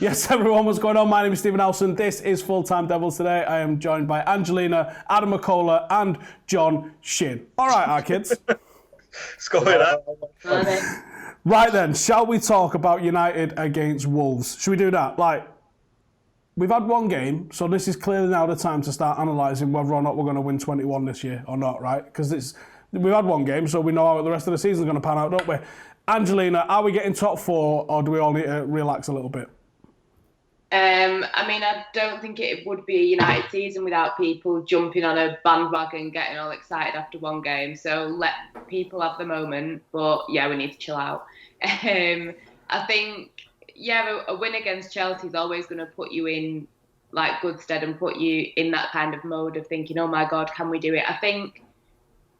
Yes, everyone, what's going on? My name is Stephen Elson. This is Full Time Devils. Today I am joined by Angelina, Adam McCullough, and John Shin. All right, our kids. Let's go with that. Right then, shall we talk about United against Wolves? Should we do that? We've had one game, so this is clearly now the time to start analysing whether or not we're going to win 21 this year or not, right? Because we've had one game, so we know how the rest of the season is going to pan out, don't we? Angelina, are we getting top four, or do we all need to relax a little bit? I don't think it would be a United season without people jumping on a bandwagon, getting all excited after one game. So let people have the moment. But yeah, we need to chill out. I think, a win against Chelsea is always going to put you in good stead and put you in that kind of mode of thinking, oh my God, can we do it? I think,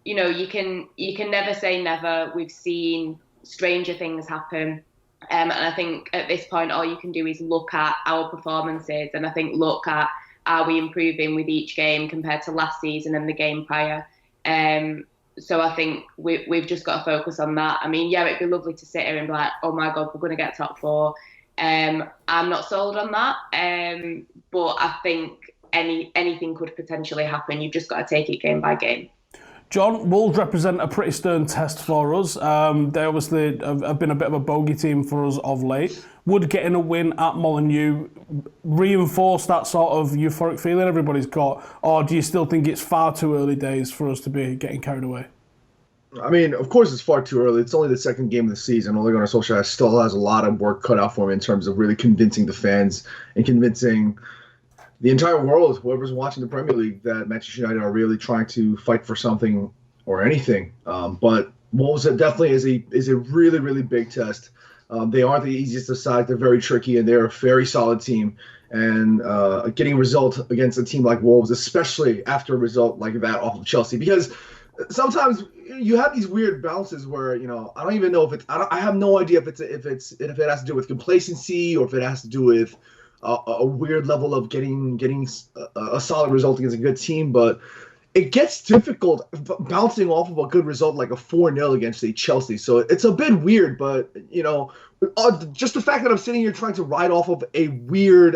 you can never say never. We've seen stranger things happen. And I think at this point, all you can do is look at our performances and I think look at, are we improving with each game compared to last season and the game prior? So I think we've just got to focus on that. It'd be lovely to sit here and be like, oh my God, we're going to get top four. I'm not sold on that. But I think anything could potentially happen. You've just got to take it game by game. John, Wolves represent a pretty stern test for us. They obviously have been a bit of a bogey team for us of late. Would getting a win at Molineux reinforce that sort of euphoric feeling everybody's got, or do you still think it's far too early days for us to be getting carried away? Of course it's far too early. It's only the second game of the season. Ole Gunnar Solskjaer still has a lot of work cut out for him in terms of really convincing the fans and convincing the entire world, whoever's watching the Premier League, that Manchester United are really trying to fight for something or anything. But Wolves definitely is a really, really big test. They aren't the easiest of sides. They're very tricky, and they're a very solid team. And getting a result against a team like Wolves, especially after a result like that off of Chelsea, because sometimes you have these weird bounces where I don't even know if it's. I have no idea if it has to do with complacency or if it has to do with a weird level of getting a solid result against a good team, but it gets difficult bouncing off of a good result like a 4-0 against say Chelsea. So it's a bit weird, but just the fact that I'm sitting here trying to ride off of a weird,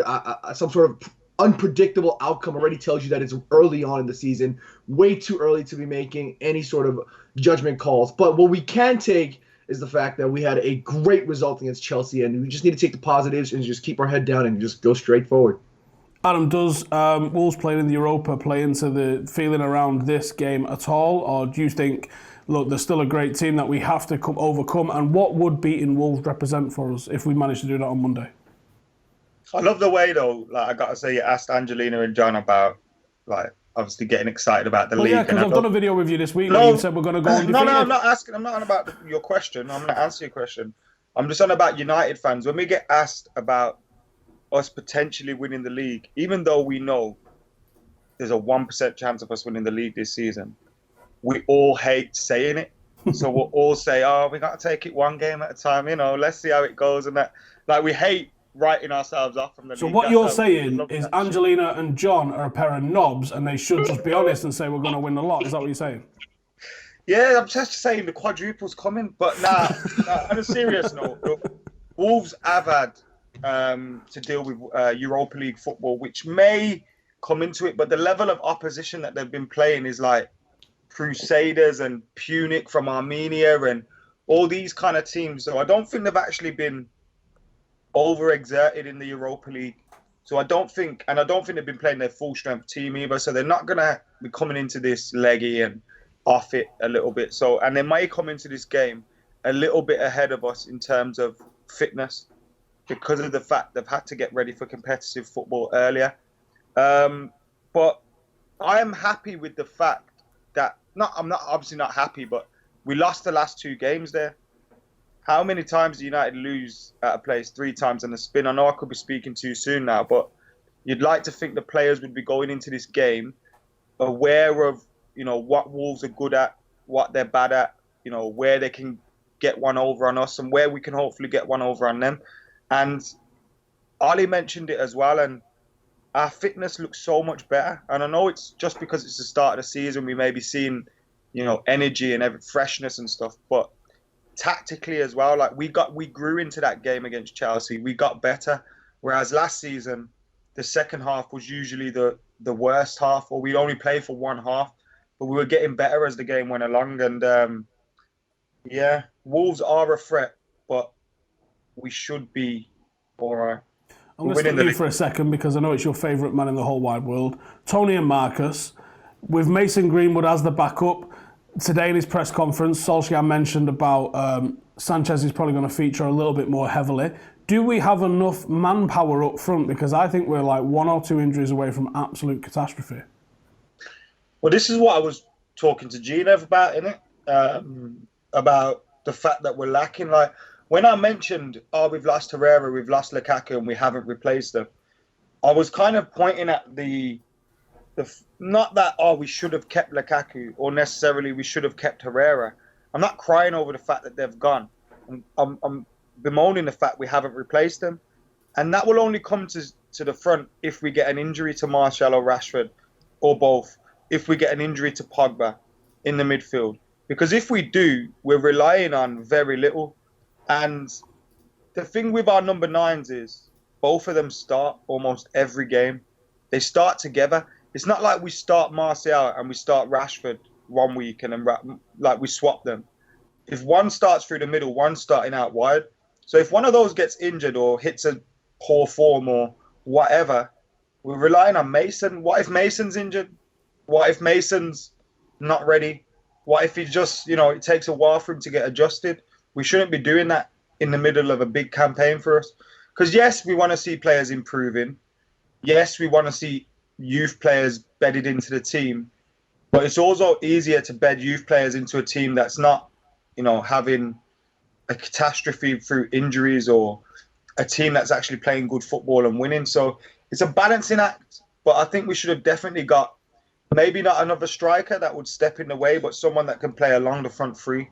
some sort of unpredictable outcome already tells you that it's early on in the season, way too early to be making any sort of judgment calls. But what we can take is the fact that we had a great result against Chelsea, and we just need to take the positives and just keep our head down and just go straight forward. Adam, does Wolves playing in the Europa play into the feeling around this game at all, or do you think, look, they're still a great team that we have to overcome, and what would beating Wolves represent for us if we manage to do that on Monday? I love the way, though, I got to say, you asked Angelina and John about, obviously getting excited about the league. Yeah, because I've done a video with you this week where you said we're going to go undefeated. No, I'm not asking. I'm not on about your question. I'm going to answer your question. I'm just on about United fans. When we get asked about us potentially winning the league, even though we know there's a 1% chance of us winning the league this season, we all hate saying it. So we'll all say, oh, we got to take it one game at a time. Let's see how it goes. And that, we hate writing ourselves off from the league. So what you're saying is Angelina and John are a pair of knobs and they should just be honest and say we're going to win the lot. Is that what you're saying? Yeah, I'm just saying the quadruple's coming. But on a serious note, Wolves have had to deal with Europa League football, which may come into it, but the level of opposition that they've been playing is like Crusaders and Punic from Armenia and all these kind of teams. So I don't think they've actually been overexerted in the Europa League. So I don't think they've been playing their full strength team either. So they're not going to be coming into this leggy and off it a little bit. So, and they may come into this game a little bit ahead of us in terms of fitness because of the fact they've had to get ready for competitive football earlier. But I am happy with the fact that, I'm not obviously not happy, but we lost the last two games there. How many times do United lose at a place? 3 times in the spin. I know I could be speaking too soon now, but you'd like to think the players would be going into this game aware of, what Wolves are good at, what they're bad at, where they can get one over on us and where we can hopefully get one over on them. And Ali mentioned it as well, and our fitness looks so much better. And I know it's just because it's the start of the season, we may be seeing, energy and freshness and stuff, but tactically as well, we grew into that game against Chelsea. We got better. Whereas last season, the second half was usually the worst half, or we'd only play for one half, but we were getting better as the game went along. And yeah, Wolves are a threat, but we should be all right. I'm going to stick with you for a second because I know it's your favourite man in the whole wide world. Tony and Marcus, with Mason Greenwood as the backup, today in his press conference, Solskjaer mentioned about Sanchez is probably going to feature a little bit more heavily. Do we have enough manpower up front? Because I think we're like 1 or 2 injuries away from absolute catastrophe. Well, this is what I was talking to Genev about, innit? About the fact that we're lacking. Like, when I mentioned, we've lost Herrera, we've lost Lukaku, and we haven't replaced them, I was kind of pointing at the not that, we should have kept Lukaku, or necessarily we should have kept Herrera. I'm not crying over the fact that they've gone. I'm bemoaning the fact we haven't replaced them. And that will only come to the front if we get an injury to Martial or Rashford, or both. If we get an injury to Pogba in the midfield. Because if we do, we're relying on very little. And the thing with our number 9s is both of them start almost every game. They start together. It's not like we start Martial and we start Rashford one week and then like we swap them. If one starts through the middle, one's starting out wide. So if one of those gets injured or hits a poor form or whatever, we're relying on Mason. What if Mason's injured? What if Mason's not ready? What if he just, it takes a while for him to get adjusted? We shouldn't be doing that in the middle of a big campaign for us. Because yes, we want to see players improving. Yes, we want to see youth players bedded into the team. But it's also easier to bed youth players into a team that's not, having a catastrophe through injuries, or a team that's actually playing good football and winning. So it's a balancing act. But I think we should have definitely got maybe not another striker that would step in the way, but someone that can play along the front three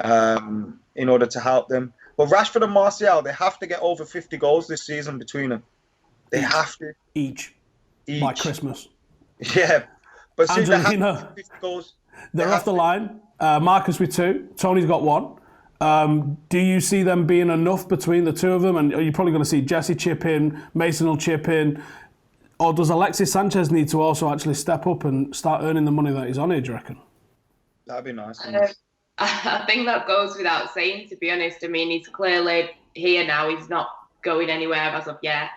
in order to help them. But Rashford and Martial, they have to get over 50 goals this season between them. They have to. Each. By Christmas. Yeah. But see, Angelina, 50 goals. They're off the line. Marcus with 2. Tony's got 1. Do you see them being enough between the two of them? And are you probably going to see Jesse chip in, Mason will chip in? Or does Alexis Sanchez need to also actually step up and start earning the money that he's on here, do you reckon? That'd be nice. I think that goes without saying, to be honest. I mean, he's clearly here now. He's not going anywhere as of yet.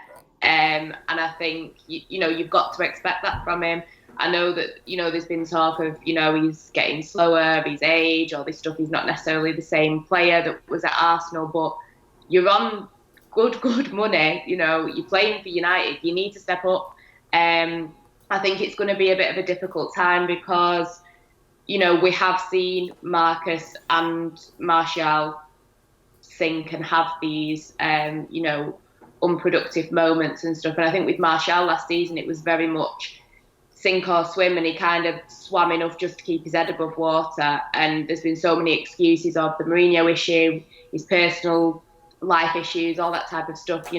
And I think, you've got to expect that from him. I know that, there's been talk of, he's getting slower, his age, all this stuff. He's not necessarily the same player that was at Arsenal, but you're on good money. You're playing for United. You need to step up. I think it's going to be a bit of a difficult time because, we have seen Marcus and Martial sink and have these, unproductive moments and stuff. And I think with Martial last season, it was very much sink or swim, and he kind of swam enough just to keep his head above water. And there's been so many excuses of the Mourinho issue, his personal life issues, all that type of stuff.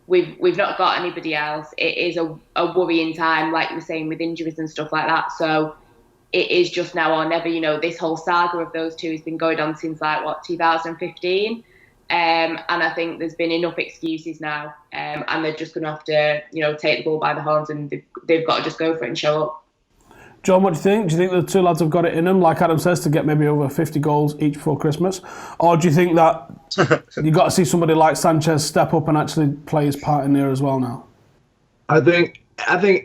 We've not got anybody else. It is a worrying time, like you were saying, with injuries and stuff like that. So it is just now or never. This whole saga of those two has been going on since 2015. And I think there's been enough excuses now, and they're just going to have to, take the ball by the horns, and they've got to just go for it and show up. John, what do you think? Do you think the two lads have got it in them, like Adam says, to get maybe over 50 goals each before Christmas? Or do you think that you've got to see somebody like Sanchez step up and actually play his part in there as well now? I think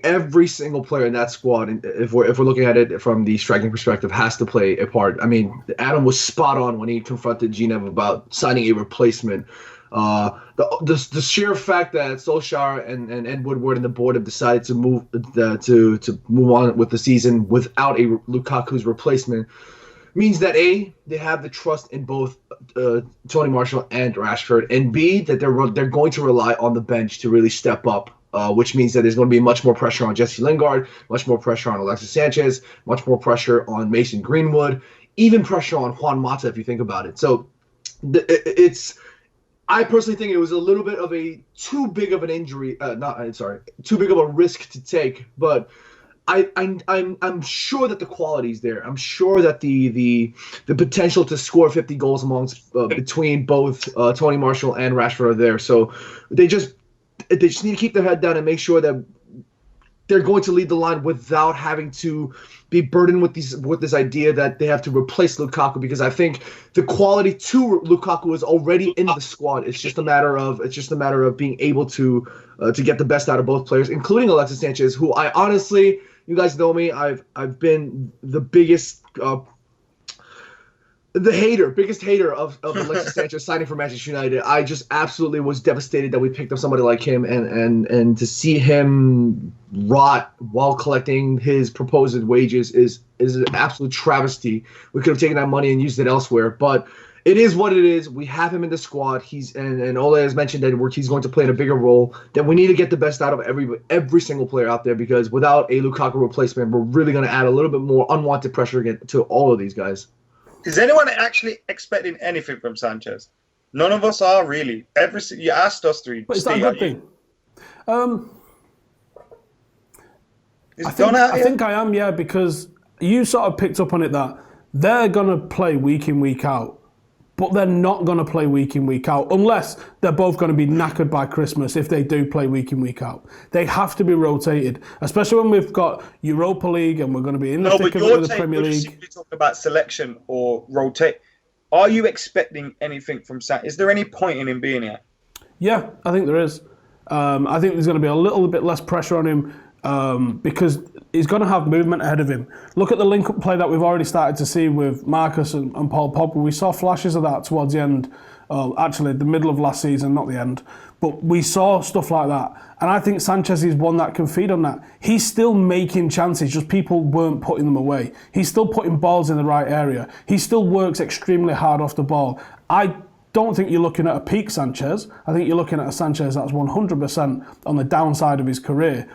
every single player in that squad, if we're looking at it from the striking perspective, has to play a part. I mean, Adam was spot on when he confronted Genev about signing a replacement. The sheer fact that Solskjaer and Ed Woodward and the board have decided to move to move on with the season without a Lukaku's replacement means that A, they have the trust in both Tony Martial and Rashford, and B, that they're going to rely on the bench to really step up. Which means that there's going to be much more pressure on Jesse Lingard, much more pressure on Alexis Sanchez, much more pressure on Mason Greenwood, even pressure on Juan Mata if you think about it. So I personally think it was a little bit of too big of a risk to take, but I'm sure that the quality's there. I'm sure that the potential to score 50 goals between both Tony Martial and Rashford are there. So they just just need to keep their head down and make sure that they're going to lead the line without having to be burdened with this idea that they have to replace Lukaku, because I think the quality to Lukaku is already in the squad. It's just a matter of being able to get the best out of both players, including Alexis Sanchez, who I honestly, you guys know me, I've been the biggest hater of Alexis Sanchez signing for Manchester United. I just absolutely was devastated that we picked up somebody like him, and to see him rot while collecting his proposed wages is an absolute travesty. We could have taken that money and used it elsewhere, but it is what it is. We have him in the squad. And Ole has mentioned that he's going to play in a bigger role. That we need to get the best out of every single player out there, because without a Lukaku replacement, we're really going to add a little bit more unwanted pressure to all of these guys. Is anyone actually expecting anything from Sanchez? None of us are really. You asked us three. But is that a good thing? I think I am, yeah, because you sort of picked up on it that they're going to play week in, week out. But they're not going to play week in, week out, unless they're both going to be knackered by Christmas if they do play week in, week out. They have to be rotated, especially when we've got Europa League and we're going to be in the thick of it with the Premier League. Simply talking about selection or rotate. Are you expecting anything from Sam? Is there any point in him being here? Yeah, I think there is. I think there's going to be a little bit less pressure on him because he's going to have movement ahead of him. Look at the link-up play that we've already started to see with Marcus and Paul Pogba. We saw flashes of that towards the end, actually the middle of last season, not the end. But we saw stuff like that. And I think Sanchez is one that can feed on that. He's still making chances, just people weren't putting them away. He's still putting balls in the right area. He still works extremely hard off the ball. I don't think you're looking at a peak Sanchez. I think you're looking at a Sanchez that's 100% on the downside of his career.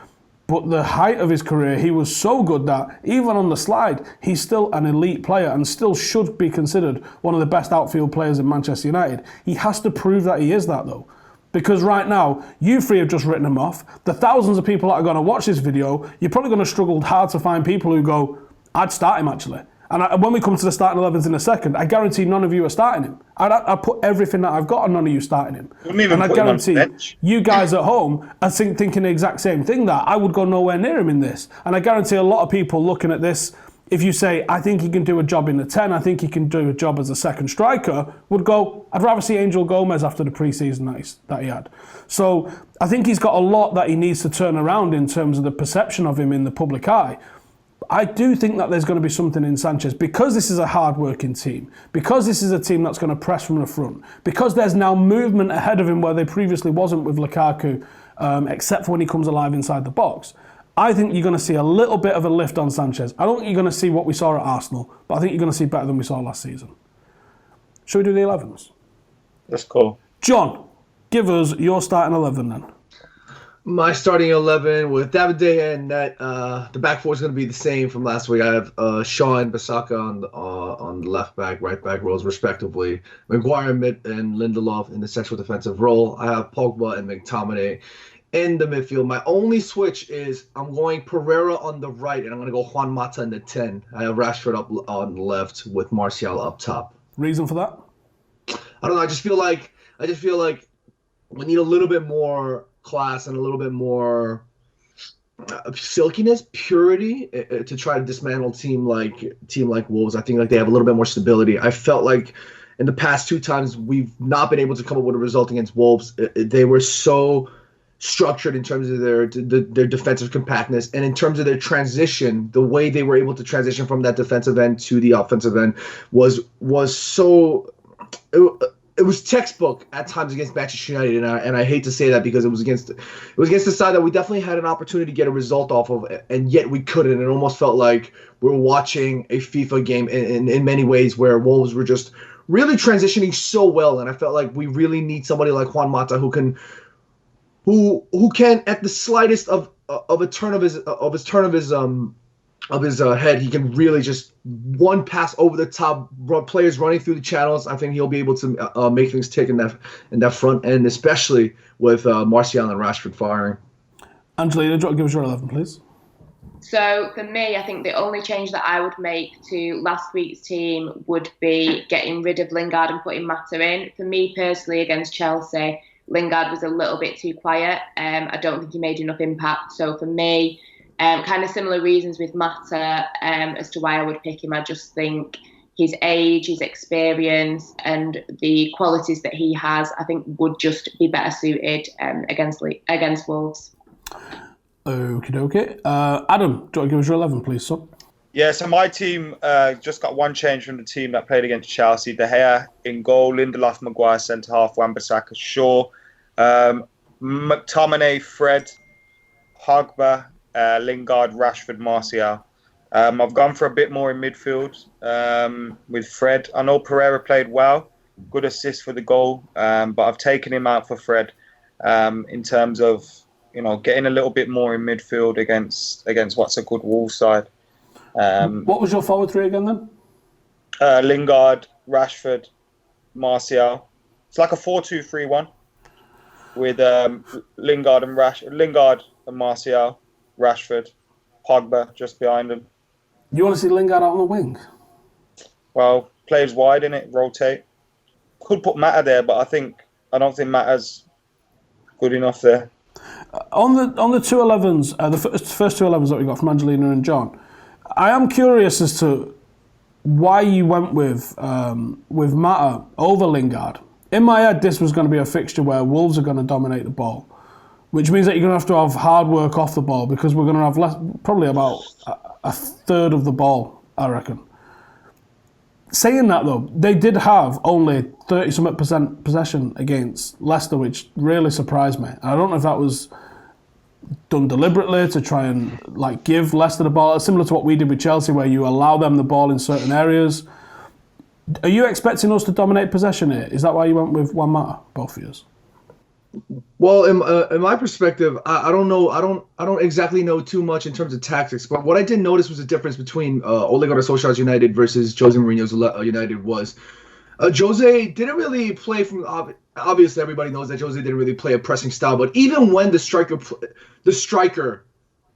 But the height of his career, he was so good that even on the slide, he's still an elite player and still should be considered one of the best outfield players in Manchester United. He has to prove that he is that, though. Because right now, you three have just written him off. The thousands of people that are going to watch this video, you're probably going to struggle hard to find people who go, I'd start him, actually. And when we come to the starting 11s in a second, I guarantee none of you are starting him. I'd put everything that I've got on none of you starting him. And I guarantee you guys at home are thinking the exact same thing, that I would go nowhere near him in this. And I guarantee a lot of people looking at this, if you say, I think he can do a job in the 10, I think he can do a job as a second striker, would go, I'd rather see Angel Gomez after the pre-season that he had. So I think he's got a lot that he needs to turn around in terms of the perception of him in the public eye. I do think that there's going to be something in Sanchez, because this is a hard-working team, because this is a team that's going to press from the front, because there's now movement ahead of him where there previously wasn't with Lukaku, except for when he comes alive inside the box. I think you're going to see a little bit of a lift on Sanchez. I don't think you're going to see what we saw at Arsenal, but I think you're going to see better than we saw last season. Shall we do the 11s? That's cool. John, give us your starting 11 then. My starting 11 with David De Gea and net. The back four is going to be the same from last week. I have Shaw and Bissaka on the left back, right back roles respectively. Maguire and Lindelof in the central defensive role. I have Pogba and McTominay in the midfield. My only switch is I'm going Pereira on the right, and I'm going to go Juan Mata in the 10. I have Rashford up on the left with Martial up top. Reason for that? I don't know. I just feel like we need a little bit more class and a little bit more silkiness, purity to try to dismantle a team like Wolves. I think like they have a little bit more stability. I felt like in the past two times we've not been able to come up with a result against Wolves. They were so structured in terms of their defensive compactness and in terms of their transition. The way they were able to transition from that defensive end to the offensive end was so. It was textbook at times against Manchester United, and I hate to say that because it was against the side that we definitely had an opportunity to get a result off of, and yet we couldn't. It almost felt like we were watching a FIFA game in many ways, where Wolves were just really transitioning so well, and I felt like we really need somebody like Juan Mata who can at the slightest of a turn of his head, he can really just one pass over the top, players running through the channels. I think he'll be able to make things tick in that front end, especially with Martial and Rashford firing. Angelina, do you want to give us your 11, please? So for me, I think the only change that I would make to last week's team would be getting rid of Lingard and putting Mata in. For me personally, against Chelsea, Lingard was a little bit too quiet. I don't think he made enough impact. So for me, kind of similar reasons with Mata as to why I would pick him. I just think his age, his experience, and the qualities that he has, I think would just be better suited against Wolves. Okie dokie. Adam, do you want to give us your 11, please, son? Yeah, so my team just got one change from the team that played against Chelsea. De Gea in goal, Lindelof, Maguire, centre-half, Wan-Bissaka, Shaw, McTominay, Fred, Pogba, Lingard, Rashford, Martial. I've gone for a bit more in midfield with Fred. I know Pereira played well, good assist for the goal, but I've taken him out for Fred in terms of getting a little bit more in midfield against what's a good Wolves side. What was your forward three again then? Lingard, Rashford, Martial. It's like a 4-2-3-1 with Lingard and Martial, Rashford, Pogba just behind him. You want to see Lingard out on the wing? Well, plays wide, innit? Rotate. Could put Mata there, but I don't think Mata's good enough there. On the two 11s, the first two 11s that we got from Angelina and John, I am curious as to why you went with Mata over Lingard. In my head, this was going to be a fixture where Wolves are going to dominate the ball, which means that you're going to have hard work off the ball because we're going to have probably about a third of the ball, I reckon. Saying that though, they did have only 30% possession against Leicester, which really surprised me. And I don't know if that was done deliberately to try and give Leicester the ball, similar to what we did with Chelsea, where you allow them the ball in certain areas. Are you expecting us to dominate possession here? Is that why you went with Juan Mata, both of you? Well, in my perspective, I don't know. I don't exactly know too much in terms of tactics. But what I did notice was a difference between Ole Gunnar Solskjaer's United versus Jose Mourinho's United was Jose didn't really play from. Obviously, everybody knows that Jose didn't really play a pressing style. But even when the striker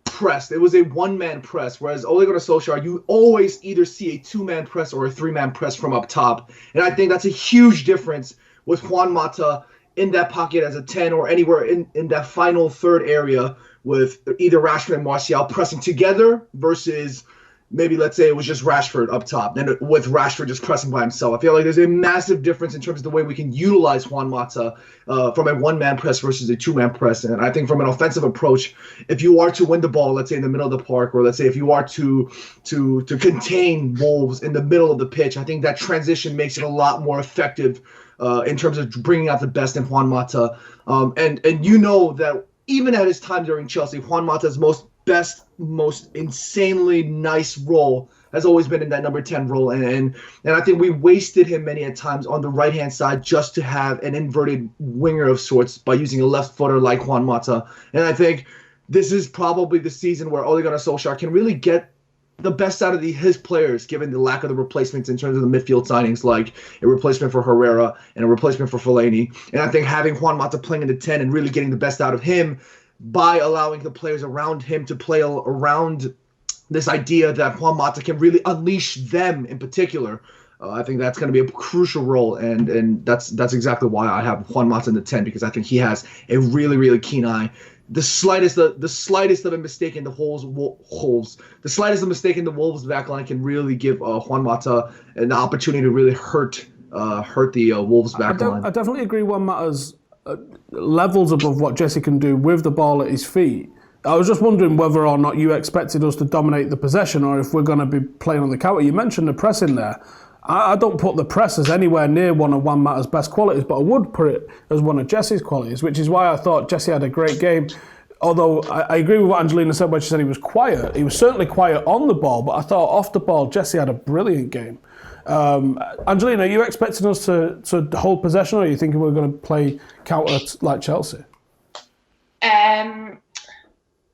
pressed, it was a one-man press. Whereas Ole Gunnar Solskjaer, you always either see a two-man press or a three-man press from up top, and I think that's a huge difference with Juan Mata in that pocket as a 10 or anywhere in that final third area with either Rashford and Martial pressing together versus maybe, let's say, it was just Rashford up top, then with Rashford just pressing by himself. I feel like there's a massive difference in terms of the way we can utilize Juan Mata from a one-man press versus a two-man press. And I think from an offensive approach, if you are to win the ball, let's say in the middle of the park, or let's say if you are to contain Wolves in the middle of the pitch, I think that transition makes it a lot more effective in terms of bringing out the best in Juan Mata. And you know that even at his time during Chelsea, Juan Mata's most insanely nice role has always been in that number 10 role. And I think we wasted him many a times on the right-hand side just to have an inverted winger of sorts by using a left footer like Juan Mata. And I think this is probably the season where Ole Gunnar Solskjaer can really get the best out of his players, given the lack of the replacements in terms of the midfield signings, like a replacement for Herrera and a replacement for Fellaini. And I think having Juan Mata playing in the 10 and really getting the best out of him by allowing the players around him to play around this idea that Juan Mata can really unleash them in particular, I think that's going to be a crucial role. And that's exactly why I have Juan Mata in the 10, because I think he has a really, really keen eye. The slightest of a mistake in the Wolves backline can really give Juan Mata an opportunity to really hurt the Wolves backline. I definitely agree Juan Mata's levels above what Jesse can do with the ball at his feet. I was just wondering whether or not you expected us to dominate the possession or if we're going to be playing on the counter. You mentioned the press in there. I don't put the press as anywhere near one of Juan Mata's best qualities, but I would put it as one of Jesse's qualities, which is why I thought Jesse had a great game. Although I agree with what Angelina said when she said he was quiet. He was certainly quiet on the ball, but I thought off the ball, Jesse had a brilliant game. Angelina, are you expecting us to hold possession, or are you thinking we're going to play counter like Chelsea? I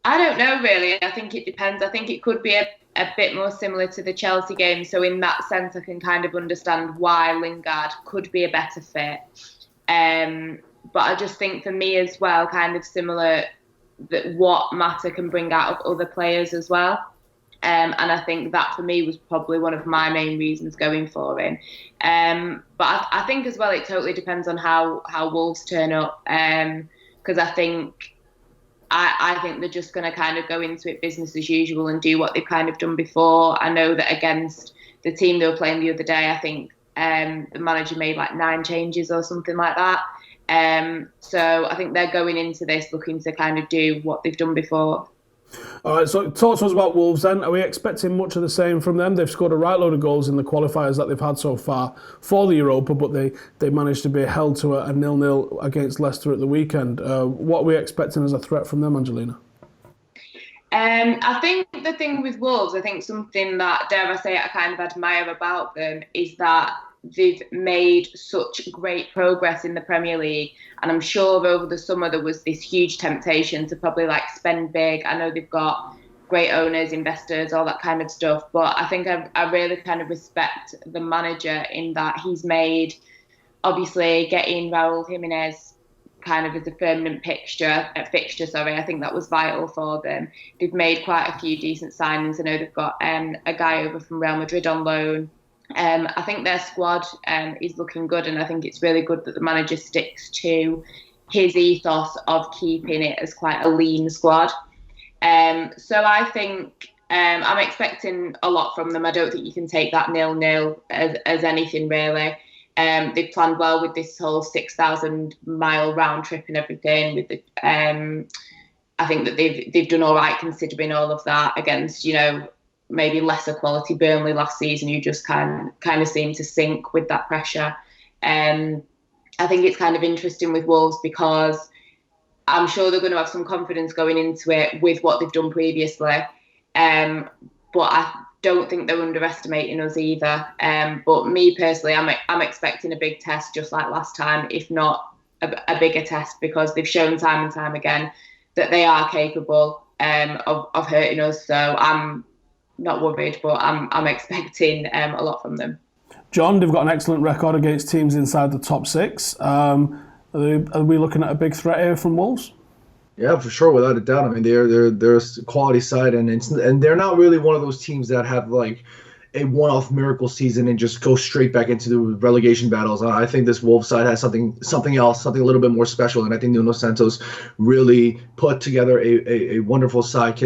don't know, really. I think it depends. I think it could be a bit more similar to the Chelsea game. So in that sense, I can kind of understand why Lingard could be a better fit. But I just think for me as well, kind of similar, that what Mata can bring out of other players as well. And I think that for me was probably one of my main reasons going for him. But I think as well it totally depends on how Wolves turn up. Because I think they're just going to kind of go into it business as usual and do what they've kind of done before. I know that against the team they were playing the other day, I think the manager made like 9 changes or something like that. So I think they're going into this looking to kind of do what they've done before. All right, so talk to us about Wolves then. Are we expecting much of the same from them? They've scored a right load of goals in the qualifiers that they've had so far for the Europa, but they managed to be held to a 0-0 against Leicester at the weekend. What are we expecting as a threat from them, Angelina? I think the thing with Wolves, I think something that, dare I say it, I kind of admire about them is that they've made such great progress in the Premier League. And I'm sure over the summer there was this huge temptation to probably like spend big. I know they've got great owners, investors, all that kind of stuff. But I think I really kind of respect the manager in that he's made, obviously, getting Raúl Jiménez kind of as a permanent fixture. I think that was vital for them. They've made quite a few decent signings. I know they've got a guy over from Real Madrid on loan. I think their squad is looking good, and I think it's really good that the manager sticks to his ethos of keeping it as quite a lean squad. So I think I'm expecting a lot from them. I don't think you can take that 0-0 as anything really. They've planned well with this whole 6,000-mile round trip and everything. With the, I think that they've done all right considering all of that against, maybe lesser quality Burnley last season, who just kind of seemed to sink with that pressure. I think it's kind of interesting with Wolves because I'm sure they're going to have some confidence going into it with what they've done previously. But I don't think they're underestimating us either. But me personally, I'm expecting a big test just like last time, if not a bigger test, because they've shown time and time again that they are capable of hurting us. So I'm not worried, but I'm expecting a lot from them. John, they've got an excellent record against teams inside the top 6. Are we looking at a big threat here from Wolves? Yeah, for sure, without a doubt. I mean, they're a quality side, and they're not really one of those teams that have like a one-off miracle season and just go straight back into the relegation battles. I think this Wolves side has something else, something a little bit more special, and I think Nuno Santos really put together a wonderful side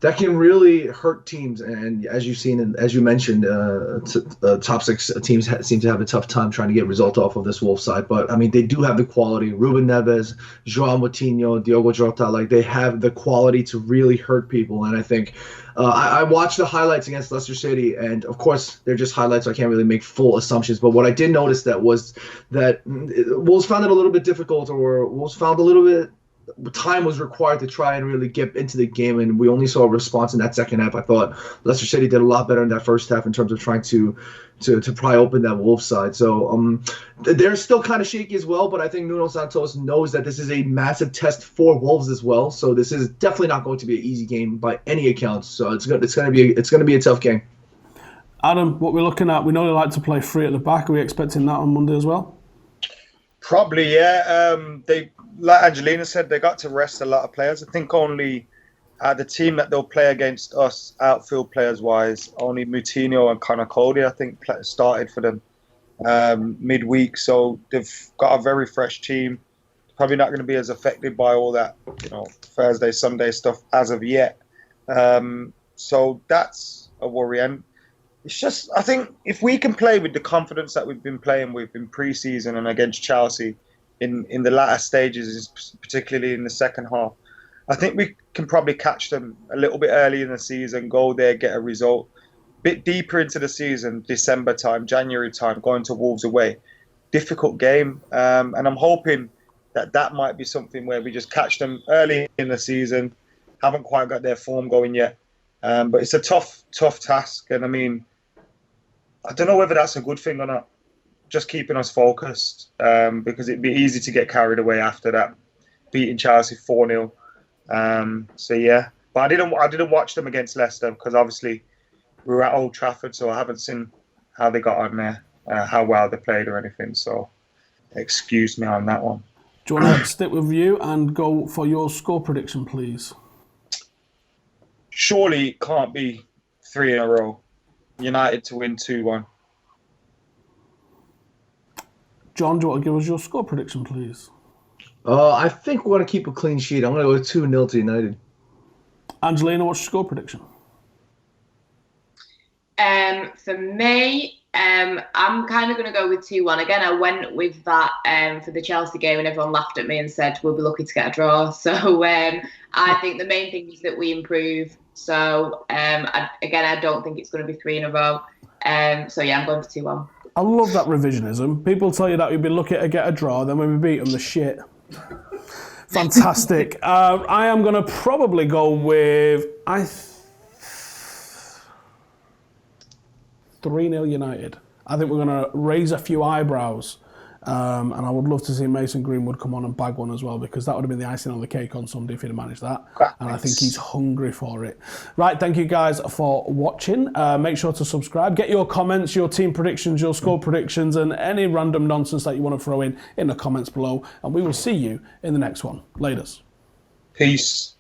that can really hurt teams. And as you've seen and as you mentioned, top 6 teams seem to have a tough time trying to get results off of this Wolves side. But I mean, they do have the quality. Ruben Neves, João Moutinho, Diogo Jota, like they have the quality to really hurt people. And I think I watched the highlights against Leicester City, and of course they're just highlights, so I can't really make full assumptions. But what I did notice was that Wolves found it a little bit difficult, or Wolves found a little bit time was required to try and really get into the game, and we only saw a response in that second half. I thought Leicester City did a lot better in that first half in terms of trying to pry open that Wolves side. So they're still kind of shaky as well, but I think Nuno Santos knows that this is a massive test for Wolves as well. So this is definitely not going to be an easy game by any accounts. So it's going to be a tough game. Adam, what we're looking at, we know they like to play 3 at the back. Are we expecting that on Monday as well? Probably, yeah. They, like Angelina said, they got to rest a lot of players. I think only the team that they'll play against us, outfield players-wise, only Moutinho and Conor Cody, I think, started for them midweek. So they've got a very fresh team. Probably not going to be as affected by all that, Thursday, Sunday stuff as of yet. So that's a worry. And it's just, I think, if we can play with the confidence that we've been playing with in pre-season and against Chelsea in the latter stages, particularly in the second half, I think we can probably catch them a little bit early in the season, go there, get a result. Bit deeper into the season, December time, January time, going to Wolves away. Difficult game. And I'm hoping that might be something where we just catch them early in the season. Haven't quite got their form going yet. But it's a tough task. And I mean, I don't know whether that's a good thing or not. Just keeping us focused, because it'd be easy to get carried away after that, beating Chelsea 4-0. So yeah, but I didn't watch them against Leicester because obviously we were at Old Trafford, so I haven't seen how they got on there, how well they played or anything. So excuse me on that one. Do you want to stick with you and go for your score prediction, please? Surely it can't be 3 in a row. United to win 2-1. John, do you want to give us your score prediction, please? I think we're going to keep a clean sheet. I'm going to go 2-0 to United. Angelina, what's your score prediction? For me, I'm kind of going to go with 2-1. Again, I went with that for the Chelsea game and everyone laughed at me and said we'll be lucky to get a draw. So I think the main thing is that we improve. So I don't think it's going to be 3 in a row. So yeah, I'm going for 2-1. I love that revisionism. People tell you that you'd be lucky to get a draw, then when we beat them, the shit. Fantastic. I am going to probably go with 3-0 United. I think we're going to raise a few eyebrows. And I would love to see Mason Greenwood come on and bag one as well, because that would have been the icing on the cake on Sunday if he'd have managed that. And I think he's hungry for it. Right, thank you guys for watching. Make sure to subscribe. Get your comments, your team predictions, your score predictions, and any random nonsense that you want to throw in the comments below. And we will see you in the next one. Laters. Peace.